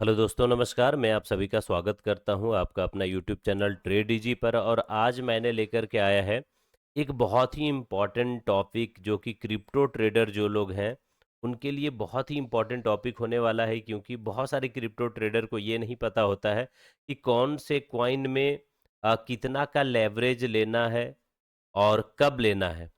Hello दोस्तों, नमस्कार। मैं आप सभी का स्वागत करता हूं आपका अपना यूट्यूब चैनल ट्रेड इजी पर। और आज मैंने लेकर के आया है एक बहुत ही इम्पॉर्टेंट टॉपिक, जो कि क्रिप्टो ट्रेडर जो लोग हैं उनके लिए बहुत ही इम्पॉर्टेंट टॉपिक होने वाला है, क्योंकि बहुत सारे क्रिप्टो ट्रेडर को ये नहीं पता होता है कि कौन से कॉइन में कितना का लेवरेज लेना है और कब लेना है।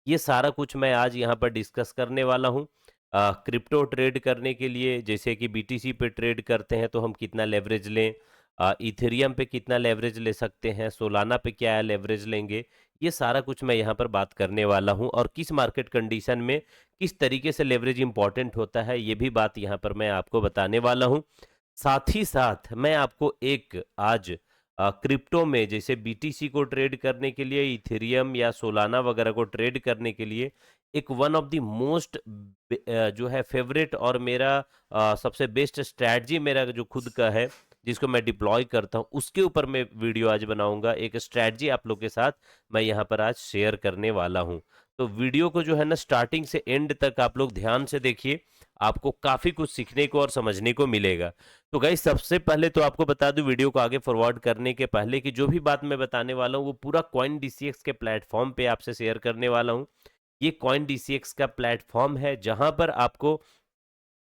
ये सारा कुछ मैं आज यहाँ पर डिस्कस करने वाला हूँ। क्रिप्टो ट्रेड करने के लिए, जैसे कि बीटीसी पे ट्रेड करते हैं तो हम कितना लेवरेज लें, इथेरियम पे कितना लेवरेज ले सकते हैं, सोलाना पे क्या लेवरेज लेंगे, ये सारा कुछ मैं यहाँ पर बात करने वाला हूँ। और किस मार्केट कंडीशन में किस तरीके से लेवरेज इंपॉर्टेंट होता है, ये भी बात यहाँ पर मैं आपको बताने वाला हूँ। साथ ही साथ मैं आपको एक आज क्रिप्टो में, जैसे बीटीसी को ट्रेड करने के लिए, इथेरियम या सोलाना वगैरह को ट्रेड करने के लिए, एक वन ऑफ द मोस्ट जो है फेवरेट और मेरा सबसे बेस्ट स्ट्रैटेजी मेरा जो खुद का है, जिसको मैं डिप्लॉय करता हूँ, उसके ऊपर मैं वीडियो आज बनाऊंगा। एक स्ट्रैटेजी आप लोग के साथ मैं यहाँ पर आज शेयर करने वाला हूँ। तो वीडियो को जो है ना, स्टार्टिंग से एंड तक आप लोग ध्यान से देखिए, आपको काफी कुछ सीखने को और समझने को मिलेगा। तो गाइस, सबसे पहले तो आपको बता दूं वीडियो को आगे फॉरवर्ड करने के पहले, कि जो भी बात मैं बताने वाला हूं वो पूरा कॉइन डीसीएक्स के प्लेटफॉर्म पे आपसे शेयर करने वाला हूं। ये कॉइन डीसीएक्स का प्लेटफॉर्म है जहां पर आपको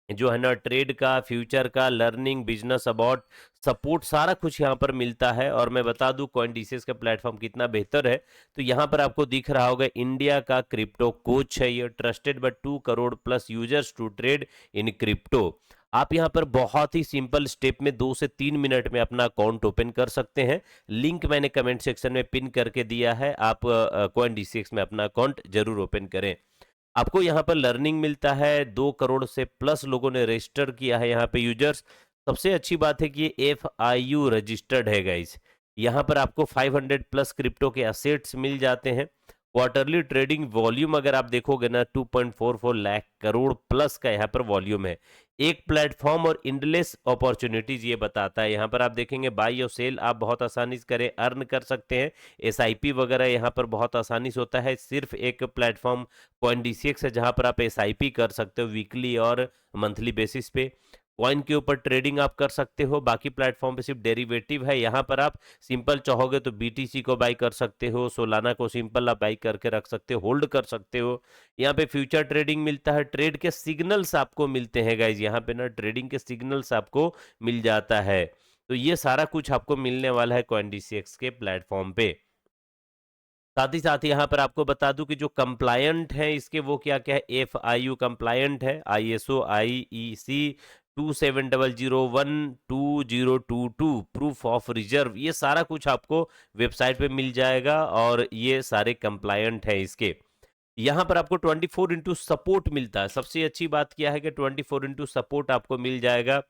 जो है ना, ट्रेड का, फ्यूचर का, लर्निंग, बिजनेस अबाउट, सपोर्ट, सारा कुछ यहाँ पर मिलता है। और मैं बता दूं कॉइन डीसीएक्स का प्लेटफॉर्म कितना बेहतर है। तो यहाँ पर आपको दिख रहा होगा, इंडिया का क्रिप्टो कोच है ये, trusted by 2 crore plus users to trade in crypto. आप यहाँ पर बहुत ही सिंपल स्टेप में 2 से 3 मिनट में अपना अकाउंट ओपन कर सकते हैं। लिंक मैंने कमेंट सेक्शन में पिन करके दिया है, आप कॉइन डीसीएक्स में अपना अकाउंट जरूर ओपन करें। आपको यहाँ पर लर्निंग मिलता है, 2 करोड़ से प्लस लोगों ने रजिस्टर किया है यहाँ पे यूजर्स। सबसे अच्छी बात है कि ये FIU रजिस्टर्ड है गाइस। यहाँ पर आपको 500 प्लस क्रिप्टो के असेट्स मिल जाते हैं। क्वार्टरली ट्रेडिंग वॉल्यूम अगर आप देखोगे ना, 2.44 लाख करोड़ प्लस का यहाँ पर वॉल्यूम है। एक प्लेटफॉर्म और इंडलेस अपॉर्चुनिटीज ये बताता है। यहाँ पर आप देखेंगे बाई और सेल आप बहुत आसानी से करें, अर्न कर सकते हैं। SIP वगैरह यहाँ पर बहुत आसानी से होता है। सिर्फ एक प्लेटफॉर्म कॉइन डीसीएक्स है जहां पर आप SIP कर सकते हो वीकली और मंथली बेसिस पे। कॉइन के ऊपर ट्रेडिंग आप कर सकते हो। बाकी प्लेटफॉर्म पे सिर्फ डेरिवेटिव है। यहाँ पर आप सिंपल चाहोगे तो बीटीसी को बाई कर सकते हो, सोलाना को सिंपल आप बाई करके रख सकते हो, होल्ड कर सकते हो। यहाँ पे फ्यूचर ट्रेडिंग मिलता है, ट्रेड के सिग्नल्स आपको मिलते हैं गाइज। यहाँ पे ना ट्रेडिंग के सिग्नल्स आपको मिल जाता है। तो ये सारा कुछ आपको मिलने वाला है कॉइन डीसीएक्स के प्लेटफॉर्म पे। साथ ही साथ यहाँ पर आपको बता दूं कि जो कंप्लायंट है इसके, वो क्या क्या है। FIU कंप्लायंट है, ISO/IEC 270012022 प्रूफ ऑफ रिजर्व, ये सारा कुछ आपको वेबसाइट पे मिल जाएगा। और ये सारे कंप्लायंट है इसके। यहाँ पर आपको 24 इंटू सपोर्ट मिलता है। सबसे अच्छी बात क्या है कि 24 इंटू सपोर्ट आपको मिल जाएगा।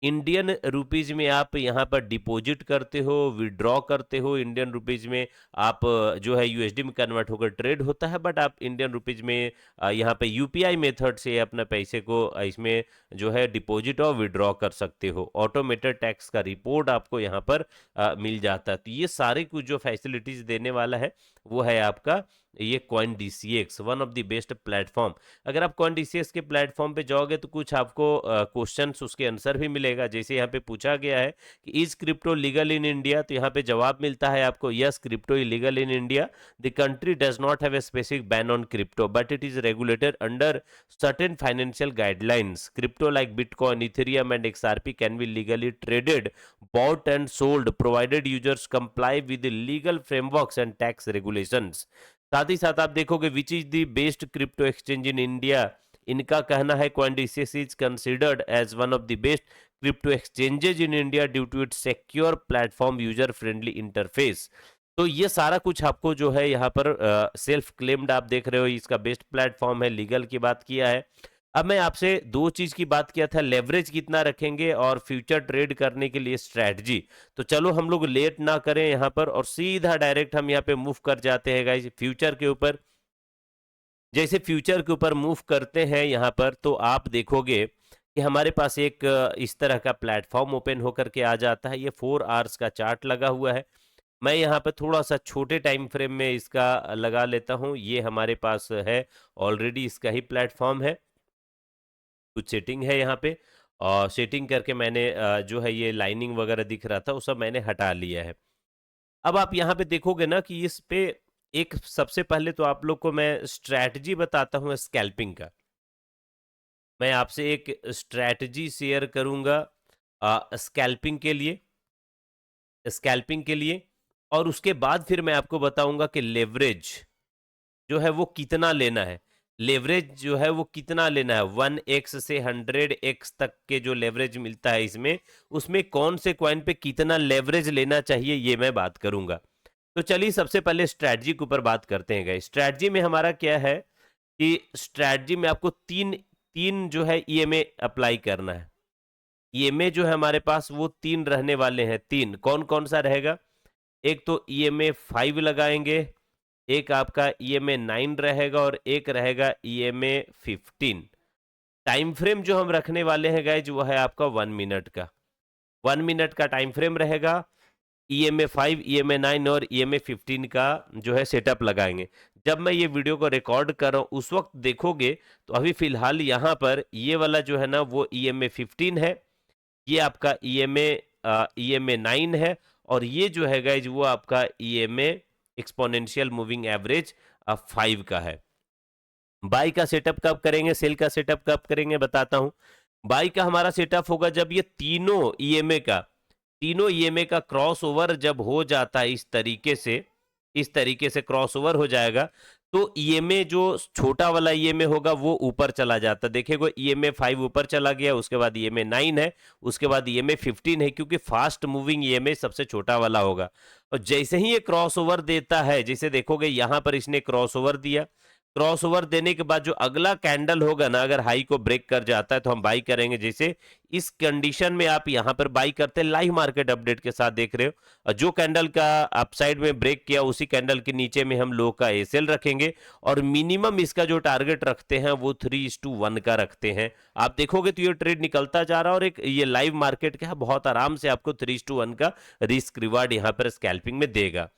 इंडियन रुपीज में आप यहाँ पर डिपॉजिट करते हो, विड्रॉ करते हो इंडियन रुपीज में। आप जो है USD में कन्वर्ट होकर ट्रेड होता है, बट आप इंडियन रुपीज में यहाँ पे UPI मेथड से अपने पैसे को इसमें जो है डिपॉजिट और विड्रॉ कर सकते हो। ऑटोमेटेड टैक्स का रिपोर्ट आपको यहाँ पर मिल जाता है। तो ये सारे कुछ जो फैसिलिटीज देने वाला है वो है आपका ये coin DCX, one of the best platform. अगर आप कॉइन डीसीएक्स के प्लेटफॉर्म पे जाओगे तो कुछ आपको क्वेश्चंस उसके आंसर भी मिलेगा। जैसे यहाँ पे पूछा गया है कि is crypto legal in India, तो यहाँ पे जवाब मिलता है आपको, yes crypto is legal in India. The country does not have a specific ban on crypto but it is regulated under certain financial guidelines. Crypto like bitcoin, Ethereum and XRP can be legally traded, bought and sold provided users comply with the legal frameworks and tax regulations। साथ ही साथ आप देखोगे which is the best crypto exchange in India. इनका कहना है CoinDCX is considered as one of the best crypto exchanges in India due to its secure platform, user friendly interface. तो ये सारा कुछ आपको जो है यहाँ पर सेल्फ क्लेम्ड आप देख रहे हो, इसका बेस्ट प्लेटफॉर्म है। लीगल की बात किया है। अब मैं आपसे दो चीज की बात किया था, लेवरेज कितना रखेंगे और फ्यूचर ट्रेड करने के लिए स्ट्रैटेजी। तो चलो हम लोग लेट ना करें यहाँ पर और सीधा डायरेक्ट हम यहाँ पे मूव कर जाते हैं गाइस फ्यूचर के ऊपर। जैसे फ्यूचर के ऊपर मूव करते हैं यहाँ पर, तो आप देखोगे कि हमारे पास एक इस तरह का प्लेटफॉर्म ओपन होकर के आ जाता है। ये 4 आवर्स का चार्ट लगा हुआ है। मैं यहाँ पे थोड़ा सा छोटे टाइम फ्रेम में इसका लगा लेता हूँ। ये हमारे पास है, ऑलरेडी इसका ही प्लेटफॉर्म है, कुछ सेटिंग है यहाँ पे। और सेटिंग करके मैंने जो है ये लाइनिंग वगैरह दिख रहा था वो सब मैंने हटा लिया है। अब आप यहाँ पे देखोगे ना कि इस पे एक सबसे पहले तो आप लोग को मैं स्ट्रैटेजी बताता हूँ स्कैल्पिंग का। मैं आपसे एक स्ट्रैटेजी शेयर करूँगा स्कैल्पिंग के लिए और उसके बाद फिर मैं आपको बताऊँगा कि लेवरेज जो है वो कितना लेना है। लेवरेज जो है वो कितना लेना है 1x से 100x तक के जो लेवरेज मिलता है इसमें, उसमें कौन से कॉइन पे कितना लेवरेज लेना चाहिए ये मैं बात करूंगा। तो चलिए सबसे पहले स्ट्रैटेजी के ऊपर बात करते हैं गाइस। स्ट्रैटेजी में हमारा क्या है कि स्ट्रैटेजी में आपको तीन तीन जो है ईएमए अप्लाई करना है। ईएमए जो है हमारे पास वो तीन रहने वाले हैं। तीन कौन कौन सा रहेगा? एक तो ईएमए 5 लगाएंगे, एक आपका ईएमए 9 रहेगा और एक रहेगा ईएमए 15। टाइम फ्रेम जो हम रखने वाले हैं गाइज वो है आपका 1 मिनट का। 1 मिनट का टाइम फ्रेम रहेगा। ईएमए 5, ईएमए 9 और ईएमए 15 का जो है सेटअप लगाएंगे। जब मैं ये वीडियो को रिकॉर्ड कर रहा हूं उस वक्त देखोगे तो अभी फिलहाल यहाँ पर ये वाला जो है ना वो ईएमए 15 है, ये आपका ईएमए 9 है और ये जो है गाइज वो आपका ईएमए एक्सपोनेंशियल मूविंग एवरेज 5 का है। बाई का सेटअप कब करेंगे, सेल का सेटअप कब करेंगे बताता हूं। बाई का हमारा सेटअप होगा जब ये तीनों ईएमए का क्रॉस ओवर जब हो जाता है इस तरीके से क्रॉस ओवर हो जाएगा तो ईएमए जो छोटा वाला ईएमए होगा वो ऊपर चला जाता। देखिएगा ईएमए 5 ऊपर चला गया, उसके बाद ईएमए 9 है, उसके बाद ईएमए 15 है, क्योंकि फास्ट मूविंग ईएमए सबसे छोटा वाला होगा। और जैसे ही ये क्रॉस ओवर देता है, जैसे देखोगे यहां पर इसने क्रॉस ओवर दिया, क्रॉस ओवर देने के बाद जो अगला कैंडल होगा ना, अगर हाई को ब्रेक कर जाता है तो हम बाई करेंगे। जैसे इस कंडीशन में आप यहां पर बाई करते हैं, लाइव मार्केट अपडेट के साथ देख रहे हो, और जो कैंडल का अपसाइड में ब्रेक किया उसी कैंडल के नीचे में हम लो का एसएल रखेंगे और मिनिमम इसका जो टारगेट रखते हैं वो 3:1 का रखते हैं। आप देखोगे तो ये ट्रेड निकलता जा रहा है और एक ये लाइव मार्केट का बहुत आराम से आपको 3:1 का रिस्क रिवार्ड यहां पर स्कैल्पिंग में देगा।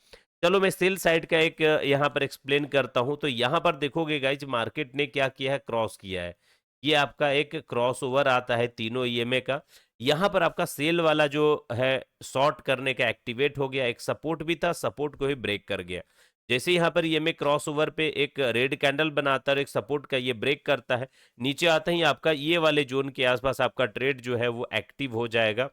चलो मैं सेल साइड का एक यहाँ पर एक्सप्लेन करता हूं। तो यहाँ पर देखोगे गाइज मार्केट ने क्या किया है, क्रॉस किया है। ये आपका एक क्रॉस ओवर आता है तीनों ईएमए का। यहाँ पर आपका सेल वाला जो है शॉर्ट करने का एक्टिवेट हो गया, एक सपोर्ट भी था, सपोर्ट को ही ब्रेक कर गया। जैसे यहाँ पर ईएमए क्रॉस ओवर पे एक रेड कैंडल बनाता है और एक सपोर्ट का ये ब्रेक करता है, नीचे आता ही आपका ये वाले जोन के आसपास आपका ट्रेड जो है वो एक्टिव हो जाएगा।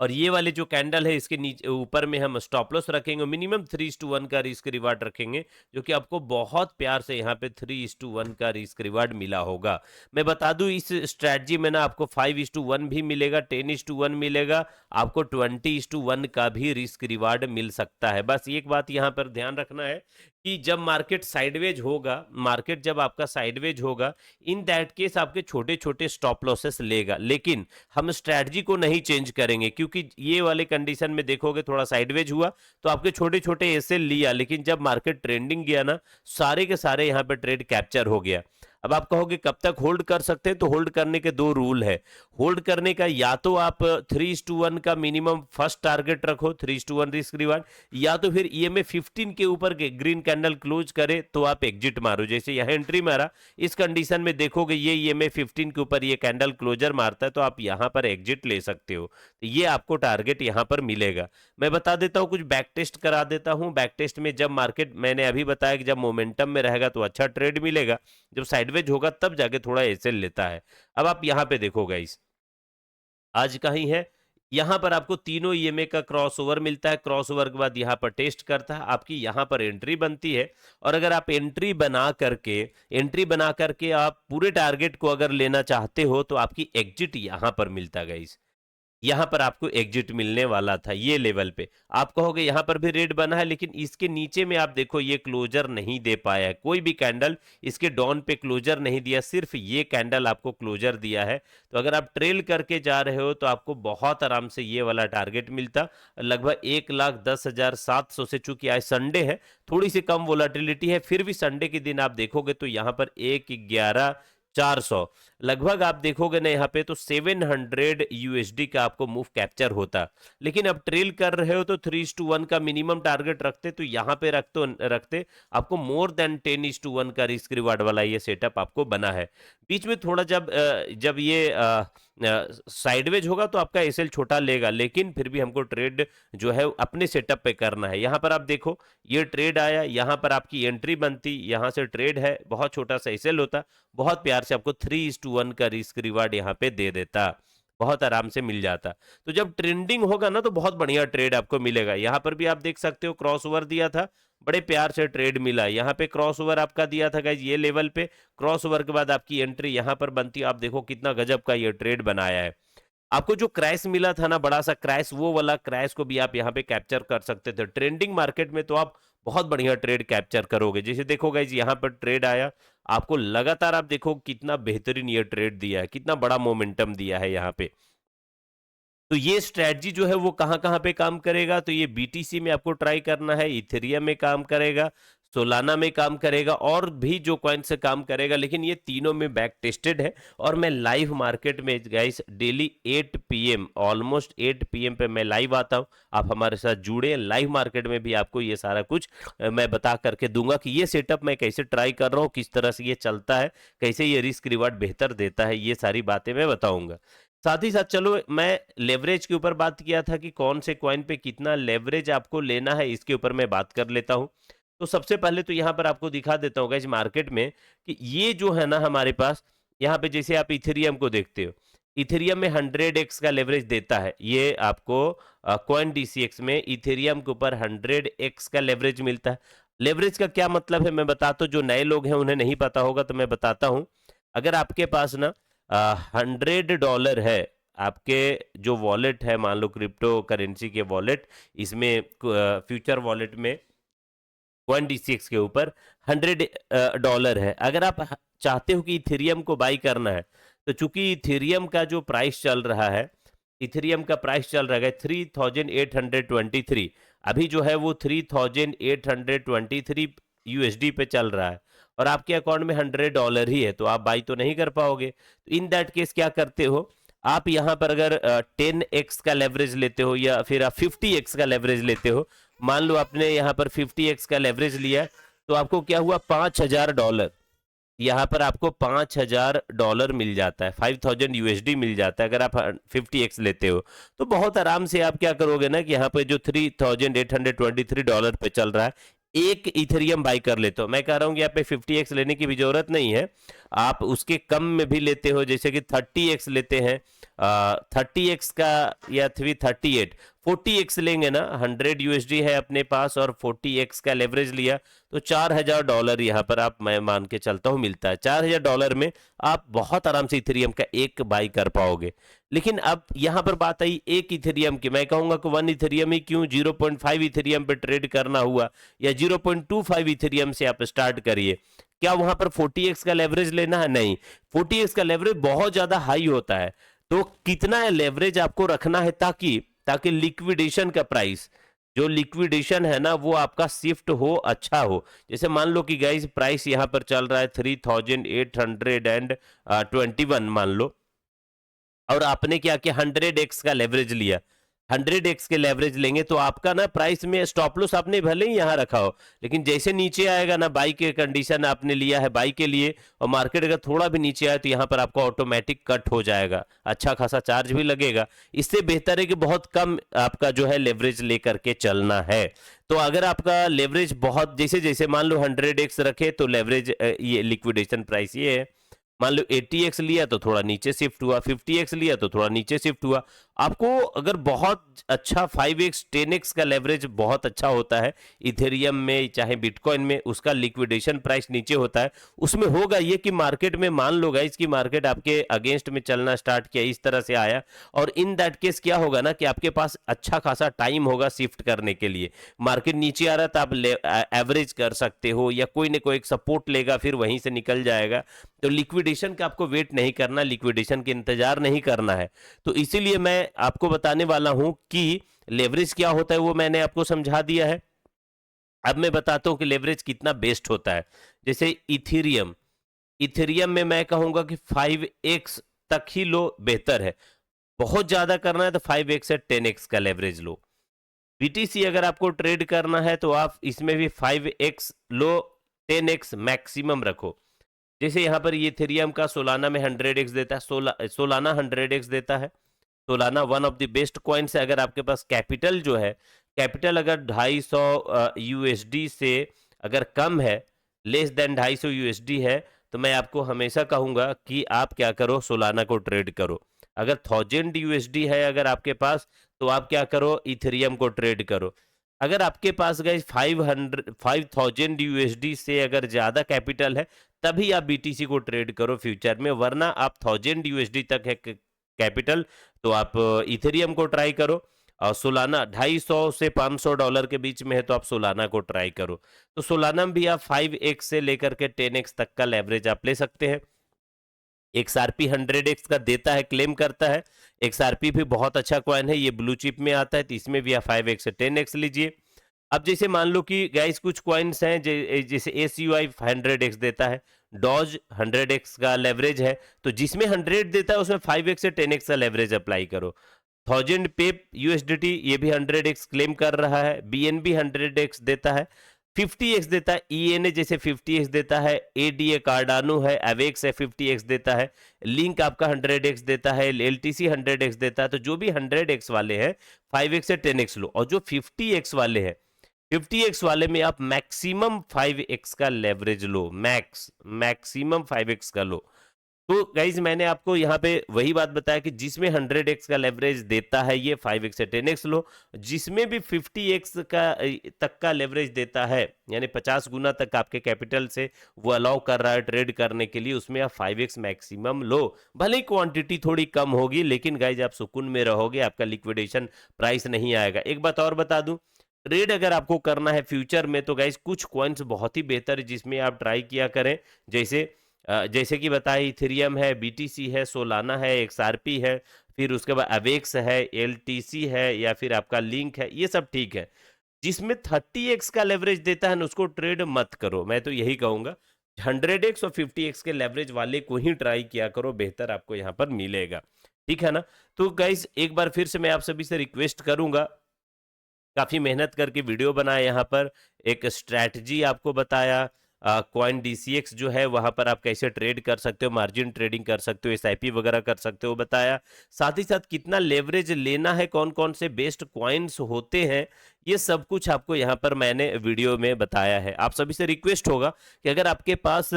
और ये वाले जो कैंडल है इसके नीचे ऊपर में हम स्टॉप लॉस रखेंगे, मिनिमम 3:1 का रिस्क रिवार्ड रखेंगे, जो कि आपको बहुत प्यार से यहाँ पे 3:1 का रिस्क रिवार्ड मिला होगा। मैं बता दूं इस स्ट्रैटेजी में ना आपको 5:1 भी मिलेगा, 10:1 मिलेगा, आपको 20:1 का भी रिस्क रिवार्ड मिल सकता है। बस एक बात यहाँ पर ध्यान रखना है कि जब मार्केट जब आपका साइडवेज होगा, इन दैट केस आपके छोटे छोटे स्टॉप लॉसेस लेगा, लेकिन हम स्ट्रैटेजी को नहीं चेंज करेंगे, क्योंकि ये वाले कंडीशन में देखोगे थोड़ा साइडवेज हुआ तो आपके छोटे छोटे एसएल लिया, लेकिन जब मार्केट ट्रेंडिंग गया ना, सारे के सारे यहाँ पे ट्रेड कैप्चर हो गया। अब आप कहोगे कब तक होल्ड कर सकते हैं, तो होल्ड करने के दो रूल है। होल्ड करने का या तो आप 3:1 का मिनिमम फर्स्ट टारगेट रखो, 3:1 रिस्क रिवार्ड, या तो फिर ईएमए 15 के ऊपर ग्रीन कैंडल क्लोज करे तो आप एग्जिट मारो। जैसे यहाँ एंट्री मारा, इस कंडीशन में देखोगे ये ईएमए 15 के ऊपर ये कैंडल क्लोजर मारता है तो आप यहाँ पर एग्जिट ले सकते हो। तो ये आपको टारगेट यहाँ पर मिलेगा। मैं बता देता हूँ, कुछ बैक टेस्ट करा देता हूँ। बैक टेस्ट में जब मार्केट, मैंने अभी बताया कि जब मोमेंटम में रहेगा तो अच्छा ट्रेड मिलेगा, जब साइडवेज होगा तब जाके थोड़ा एसएल लेता है। अब आप यहाँ पे देखो गाइस, आज का ही है, यहां पर आपको तीनों ईएमए का क्रॉस ओवर मिलता है। क्रॉस ओवर के बाद यहां पर टेस्ट करता है, आपकी यहां पर एंट्री बनती है। और अगर आप एंट्री बना करके आप पूरे टारगेट को अगर लेना चाहते हो तो आपकी एग्जिट यहां पर मिलता है गाइस। यहां पर आपको एग्जिट मिलने वाला था ये लेवल पे। आप कहोगे यहां पर भी रेड बना है, लेकिन इसके नीचे में आप देखो ये क्लोजर नहीं दे पाया है, कोई भी कैंडल इसके डाउन पे क्लोजर नहीं दिया, सिर्फ ये कैंडल आपको क्लोजर दिया है। तो अगर आप ट्रेल करके जा रहे हो तो आपको बहुत आराम से ये वाला टारगेट मिलता, लगभग 1,10,700 से। चूंकि आज संडे है, थोड़ी सी कम वोलाटिलिटी है, फिर भी संडे के दिन आप देखोगे तो यहाँ पर 1,11,400 लगभग आप देखोगे ना यहाँ पे तो 700 यूएसडी का आपको मूव कैप्चर होता। लेकिन अब ट्रेल कर रहे हो तो 3:1 का मिनिमम टारगेट रखते तो यहाँ पे रखते आपको मोर देन 10:1 का रिस्क रिवार्ड वाला ये सेटअप आपको बना है। बीच में थोड़ा जब ये साइडवेज होगा तो आपका एसएल छोटा लेगा, लेकिन फिर भी हमको ट्रेड जो है अपने सेटअप पे करना है। यहाँ पर आप देखो ये ट्रेड आया, यहाँ पर आपकी एंट्री बनती, यहाँ से ट्रेड है, बहुत छोटा सा एसएल होता, बहुत प्यार से आपको 3:1 का रिस्क रिवार्ड यहाँ पे दे देता, बहुत आराम से मिल जाता। तो जब ट्रेंडिंग होगा ना तो बहुत बढ़िया ट्रेड आपको मिलेगा। यहाँ पर भी आप देख सकते हो क्रॉस ओवर दिया था, बड़े प्यार से ट्रेड मिला। यहाँ पे क्रॉस ओवर आपका दिया था गाइज ये लेवल पे, क्रॉस ओवर के बाद आपकी एंट्री यहाँ पर बनती है। आप देखो कितना गजब का ये ट्रेड बनाया है। आपको जो क्रैश मिला था ना, बड़ा सा क्रैश, वो वाला क्रैश को भी आप यहाँ पे कैप्चर कर सकते थे। ट्रेंडिंग मार्केट में तो आप बहुत बढ़िया ट्रेड कैप्चर करोगे। जैसे देखो गाइज यहाँ पर ट्रेड आया, आपको लगातार आप देखो कितना बेहतरीन ये ट्रेड दिया है, कितना बड़ा मोमेंटम दिया है यहाँ पे। तो ये स्ट्रेटजी जो है वो कहाँ कहाँ पे काम करेगा, तो ये बीटीसी में आपको ट्राई करना है, इथेरियम में काम करेगा, सोलाना में काम करेगा, और भी जो कॉइन से काम करेगा, लेकिन ये तीनों में बैक टेस्टेड है। और मैं लाइव मार्केट में guys daily 8 PM, almost 8 PM पे मैं लाइव आता हूँ। आप हमारे साथ जुड़े, लाइव मार्केट में भी आपको ये सारा कुछ मैं बता करके दूंगा कि ये सेटअप मैं कैसे ट्राई कर रहा हूँ, किस तरह से ये चलता है, कैसे ये रिस्क रिवार्ड बेहतर देता है, ये सारी बातें मैं बताऊंगा। साथ ही साथ चलो मैं लेवरेज के ऊपर बात किया था कि कौन से कॉइन पे कितना लेवरेज आपको लेना है, इसके ऊपर मैं बात कर लेता हूं। तो सबसे पहले तो यहाँ पर आपको दिखा देता हूँ इस मार्केट में कि ये जो है ना हमारे पास, यहाँ पे जैसे आप इथेरियम को देखते हो, इथेरियम में 100x का लेवरेज देता है। ये आपको कॉइन डीसीएक्स में इथेरियम के ऊपर 100x का लेवरेज मिलता है। लेवरेज का क्या मतलब है मैं बताता हूँ, जो नए लोग हैं उन्हें नहीं पता होगा तो मैं बताता हूँ। अगर आपके पास ना $100 है, आपके जो वॉलेट है, मान लो क्रिप्टो करेंसी के वॉलेट, इसमें फ्यूचर वॉलेट में कॉइन डीसीएक्स के ऊपर $100 है। अगर आप चाहते हो कि इथेरियम को बाई करना है, तो चूंकि इथेरियम का जो प्राइस चल रहा है, इथेरियम का प्राइस चल रहा है 3823, अभी जो है वो 3823 यूएसडी पे चल रहा है, और आपके अकाउंट में $100 ही है, तो आप बाई तो नहीं कर पाओगे। तो इन दैट केस क्या करते हो आप, यहाँ पर अगर 10x का लेवरेज लेते हो या फिर आप 50x का लेवरेज लेते हो, मान लो आपने यहाँ पर 50x का लेवरेज लिया, तो आपको क्या हुआ, $5000, यहाँ पर आपको $5000 मिल जाता है, 5000 यूएसडी मिल जाता है अगर आप 50x लेते हो। तो बहुत आराम से आप क्या करोगे ना कि यहाँ पे जो $3823 पे चल रहा है, एक इथेरियम बाई कर लेते हो। मैं कह रहा हूँ कि यहाँ पे 50x लेने की भी जरूरत नहीं है, आप उसके कम में भी लेते हो, जैसे कि 30x लेते हैं, 30x का या 338, 40x लेंगे ना, 100 यूएसडी है अपने पास और 40x का लेवरेज लिया, तो $4000 यहाँ पर आप, मैं मान के चलता हूँ, मिलता है। $4000 में आप बहुत आराम से इथेरियम का एक बाई कर पाओगे। लेकिन अब यहाँ पर बात आई एक इथेरियम की, मैं कहूंगा कि 1 इथेरियम ही क्यों, 0.5 इथेरियम पे ट्रेड करना हुआ या 0.25 इथेरियम से आप स्टार्ट करिए। क्या वहां पर 40x का लेवरेज लेना है? नहीं, 40x का लेवरेज बहुत ज्यादा हाई होता है। तो कितना लेवरेज आपको रखना है ताकि ताकि लिक्विडेशन का प्राइस, जो लिक्विडेशन है ना वो आपका शिफ्ट हो, अच्छा हो। जैसे मान लो कि गाइस प्राइस यहां पर चल रहा है 3821 मान लो, और आपने क्या किया, 100x का लेवरेज लिया। 100x के लेवरेज लेंगे तो आपका ना प्राइस में स्टॉप लॉस आपने भले ही यहां रखा हो, लेकिन जैसे नीचे आएगा ना, बाई के कंडीशन आपने लिया है बाई के लिए, और मार्केट अगर थोड़ा भी नीचे आए तो यहाँ पर आपका ऑटोमेटिक कट हो जाएगा, अच्छा खासा चार्ज भी लगेगा। इससे बेहतर है कि बहुत कम आपका जो है लेवरेज लेकर के चलना है। तो अगर आपका लेवरेज बहुत, जैसे जैसे मान लो 100x रखे तो लेवरेज, ये लिक्विडेशन प्राइस ये है, मान लो 80x लिया तो थोड़ा नीचे शिफ्ट हुआ, 50x लिया तो थोड़ा नीचे शिफ्ट हुआ। आपको अगर बहुत अच्छा 5x 10x का लेवरेज बहुत अच्छा होता है इथेरियम में चाहे बिटकॉइन में, उसका लिक्विडेशन प्राइस नीचे होता है, उसमें होगा ये कि मार्केट में, मान लो गाइस की मार्केट आपके अगेंस्ट में चलना स्टार्ट किया, इस तरह से आया, और इन दैट केस क्या होगा ना कि आपके पास अच्छा खासा टाइम होगा शिफ्ट करने के लिए। मार्केट नीचे आ रहा है तो आप एवरेज कर सकते हो, या कोई ना कोई एक सपोर्ट लेगा फिर वहीं से निकल जाएगा। तो लिक्विडेशन का आपको वेट नहीं करना, लिक्विडेशन के इंतजार नहीं करना है। तो इसीलिए मैं आपको बताने वाला हूं कि लेवरेज क्या होता है, वो मैंने आपको समझा दिया है। अब मैं बताता हूं कि लेवरेज कितना बेस्ट होता है। जैसे इथेरियम, इथेरियम में मैं कहूंगा कि 5x तक ही लो, बेहतर है। बहुत ज्यादा करना है तो 5x या 10x का लेवरेज लो। बीटीसी अगर आपको ट्रेड करना है तो आप इसमें भी 5x लो, 10x मैक्सिमम रखो। जैसे यहाँ पर ये इथेरियम का सोलाना में 100x देता है, सोलाना 100x देता है। Solana one of the best coins है। अगर आपके पास कैपिटल जो है, कैपिटल अगर 250 यूएसडी से अगर कम है, लेस देन 250 यूएसडी है, तो मैं आपको हमेशा कहूंगा कि आप क्या करो, सोलाना को ट्रेड करो। अगर 1000 यूएसडी है अगर आपके पास, तो आप क्या करो, इथेरियम को ट्रेड करो। अगर आपके पास गए 5000 यूएसडी से अगर ज्यादा कैपिटल है, तभी आप बीटीसी को ट्रेड करो फ्यूचर में, वरना आप 1000 यूएसडी तक है कैपिटल, तो आप इथेरियम को ट्राई करो। और सोलाना 250 से $500 के बीच में है तो आप सोलाना को ट्राई करो। तो सोलाना में भी आप 5x से लेकर के 10x तक का लेवरेज आप ले सकते हैं। XRP 100x का देता है, क्लेम करता है। XRP भी बहुत अच्छा कॉइन है, ये ब्लू चिप में आता है, तो इसमें भी आप 5x से 10x लीजिए। अब जैसे मान लो कि गाइस कुछ कॉइन्स हैं जैसे ACUI 100x देता है, डॉज 100x का लेवरेज है, तो जिसमें 100 देता है उसमें 5x से 10x का लेवरेज अप्लाई करो। 1000 पेप USDT ये भी 100x क्लेम कर रहा है। BNB 100x देता है, 50x देता है। ENA जैसे 50x देता है, ADA कार्डानो है, एवेक्स है 50x देता है, लिंक आपका 100x देता है, LTC 100x देता है। तो जो भी 100x वाले हैं 5x से 10x लो, और जो 50x वाले हैं 50x वाले में आप मैक्सिमम 5x का लेवरेज लो, मैक्सिमम 5x का लो। तो गाइज मैंने आपको यहाँ पे वही बात बताया कि जिसमें 100x का लेवरेज देता है ये 5x से 10x लो, जिसमें भी 50x का तक का लेवरेज देता है, यानी 50 गुना तक आपके कैपिटल से वो अलाउ कर रहा है ट्रेड करने के लिए, उसमें आप 5x मैक्सिमम लो। भले ही क्वांटिटी थोड़ी कम होगी, लेकिन गाइज आप सुकून में रहोगे, आपका लिक्विडेशन प्राइस नहीं आएगा। एक बात और बता दूं, ट्रेड अगर आपको करना है फ्यूचर में तो गाइज कुछ कॉइन्स बहुत ही बेहतर है जिसमें आप ट्राई किया करें। जैसे कि बताया, इथेरियम है, बीटीसी है, सोलाना है, XRP है, फिर उसके बाद अवेक्स है, LTC है, या फिर आपका लिंक है, ये सब ठीक है। जिसमें 30x का लेवरेज देता है ना उसको ट्रेड मत करो, मैं तो यही कहूंगा। 100x और 50x के लेवरेज वाले को ही ट्राई किया करो, बेहतर आपको यहाँ पर मिलेगा। ठीक है ना। तो गाइज एक बार फिर से मैं आप सभी से रिक्वेस्ट करूंगा, काफी मेहनत करके वीडियो बनाया, यहाँ पर एक स्ट्रैटेजी आपको बताया। कॉइन DCX जो है वहां पर आप कैसे ट्रेड कर सकते हो, मार्जिन ट्रेडिंग कर सकते हो, SIP वगैरह कर सकते हो बताया। साथ ही साथ कितना लेवरेज लेना है, कौन कौन से बेस्ट कॉइन्स होते हैं, ये सब कुछ आपको यहाँ पर मैंने वीडियो में बताया है। आप सभी से रिक्वेस्ट होगा कि अगर आपके पास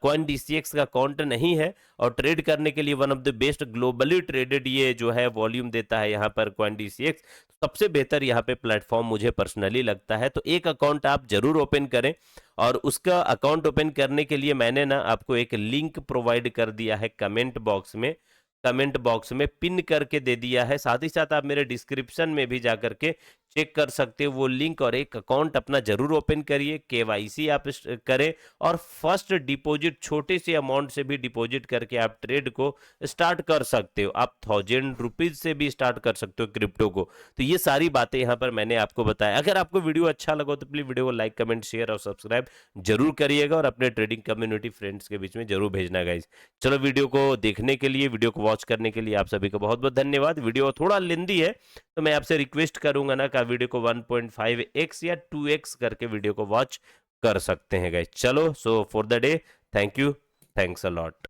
कॉइन DCX का अकाउंट नहीं है और ट्रेड करने के लिए one of the best globally traded ये जो है वॉल्यूम देता है यहाँ पर कॉइन DCX, सबसे बेहतर यहाँ पे प्लेटफॉर्म मुझे पर्सनली लगता है। तो एक अकाउंट आप जरूर ओपन करें, और उसका अकाउंट ओपन करने के लिए मैंने ना आपको एक लिंक प्रोवाइड कर दिया है कमेंट बॉक्स में पिन करके दे दिया है। साथ ही साथ आप मेरे डिस्क्रिप्शन में भी जाकर के चेक कर सकते हो वो लिंक, और एक अकाउंट अपना जरूर ओपन करिए, KYC आप करें, और फर्स्ट डिपॉजिट छोटे से अमाउंट से भी डिपॉजिट करके आप ट्रेड को स्टार्ट कर सकते हो। आप 1000 रुपीज से भी स्टार्ट कर सकते हो क्रिप्टो को। तो ये सारी बातें यहाँ पर मैंने आपको बताया। अगर आपको वीडियो अच्छा लगा तो प्लीज वीडियो को लाइक, कमेंट, शेयर और सब्सक्राइब जरूर करिएगा, और अपने ट्रेडिंग कम्युनिटी फ्रेंड्स के बीच में जरूर भेजना गाइज। चलो, वीडियो को देखने के लिए, वीडियो को वॉच करने के लिए आप सभी का बहुत बहुत धन्यवाद। वीडियो थोड़ा लेंदी है तो मैं आपसे रिक्वेस्ट करूंगा ना कि वीडियो को 1.5x या 2x करके वीडियो को वॉच कर सकते हैं गाइज। चलो, so for the day, thank you, thanks a lot.